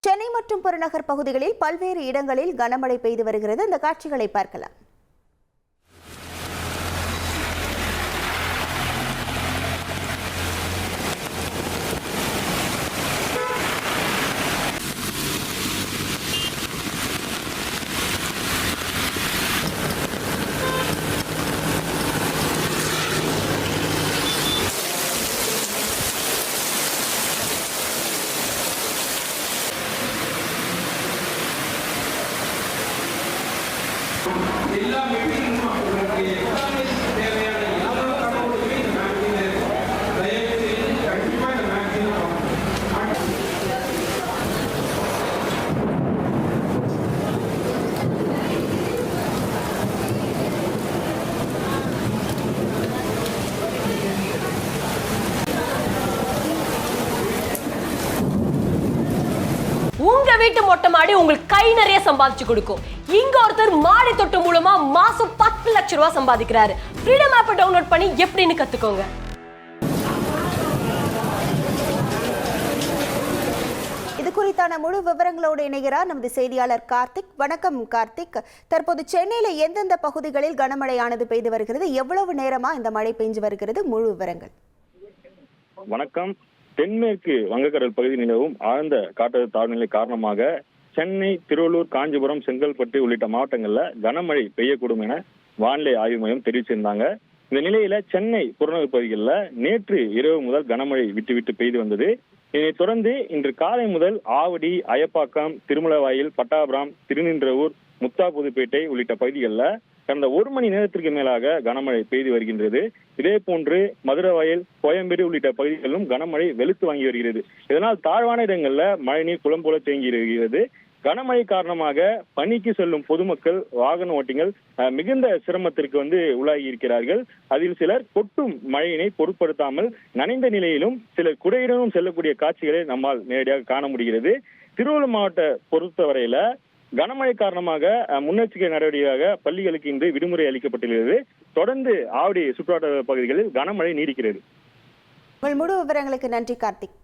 சென்னை மற்றும் புறநகர் பகுதிகளில் பல்வேறு இடங்களில் கனமழை பெய்து வருகிறது. அந்த காட்சிகளை பார்க்கலாம். உங்க வீட்டு மொட்டை மாடி உங்களுக்கு கை நிறைய சம்பாதிச்சு கொடுக்கும். இங்க ஒருத்தர் மாடி தொட்டு மூலமா மாசம் 10 லட்சம் ரூபாய் சம்பாதிக்கிறாரு. ஃப்ரீடம் ஆப்பை டவுன்லோட் பண்ணி எப்படின்னு கத்துக்கோங்க. இது குறித்தான முழு விவரங்களோடு இணைகிறார் நமது செய்தியாளர் கார்த்திக். வணக்கம் கார்த்திக். தற்போது சென்னையில எந்தெந்த பகுதிகளில் கனமழையானது பெய்து வருகிறது, எவ்வளவு நேரமா இந்த மழை பெய்ஞ்சு வருகிறது, முழு விவரங்கள். வணக்கம். தென்மேற்கு வங்கக்கடல் பகுதி நிலவும் ஆழ்ந்த காற்றழுத்த தாழ்வுநிலை காரணமாக சென்னை, திருவள்ளூர், காஞ்சிபுரம், செங்கல்பட்டு உள்ளிட்ட மாவட்டங்கள்ல கனமழை பெய்யக்கூடும் என வானிலை ஆய்வு மையம் தெரிவிச்சிருந்தாங்க. இந்த நிலையில சென்னை புறநகர் பகுதிகளில் நேற்று இரவு முதல் கனமழை விட்டு பெய்து வந்தது. இதனைத் தொடர்ந்து இன்று காலை முதல் ஆவடி, அயப்பாக்கம், திருமலவாயில், பட்டாபுரம், திருநின்றவூர், முத்தாபுதுப்பேட்டை உள்ளிட்ட பகுதிகளில் கடந்த 1 மணி நேரத்திற்கு மேலாக கனமழை பெய்து வருகின்றது. இதே போன்று மதுரவாயல், கோயம்பேடு உள்ளிட்ட பகுதிகளிலும் கனமழை வெளுத்து வாங்கி வருகிறது. இதனால் தாழ்வான இடங்கள்ல மழைநீர் குளம் போல தேங்கி வருகிறது. கனமழை காரணமாக பணிக்கு செல்லும் பொதுமக்கள், வாகன ஓட்டிகள் மிகுந்த சிரமத்திற்கு உள்ளாகி இருக்கிறார்கள். அதில் சிலர் கொட்டும் மழையினை பொருட்படுத்தாமல் நனைந்த நிலையிலும் சிலர் குடையுடனும் செல்லக்கூடிய காட்சிகளை நம்மால் நேரடியாக காண முடிகிறது. திருவள்ளூர் மாவட்ட பொறுத்தவரையில கனமழை காரணமாக முன்னெச்சரிக்கை நடவடிக்கையாக பள்ளிகளுக்கு இன்று விடுமுறை அளிக்கப்பட்டுள்ளது. தொடர்ந்து ஆவடி சுற்றுவட்டார பகுதிகளில் கனமழை நீடிக்கிறது. உங்கள் முழு விவரங்களுக்கு நன்றி கார்த்திக்.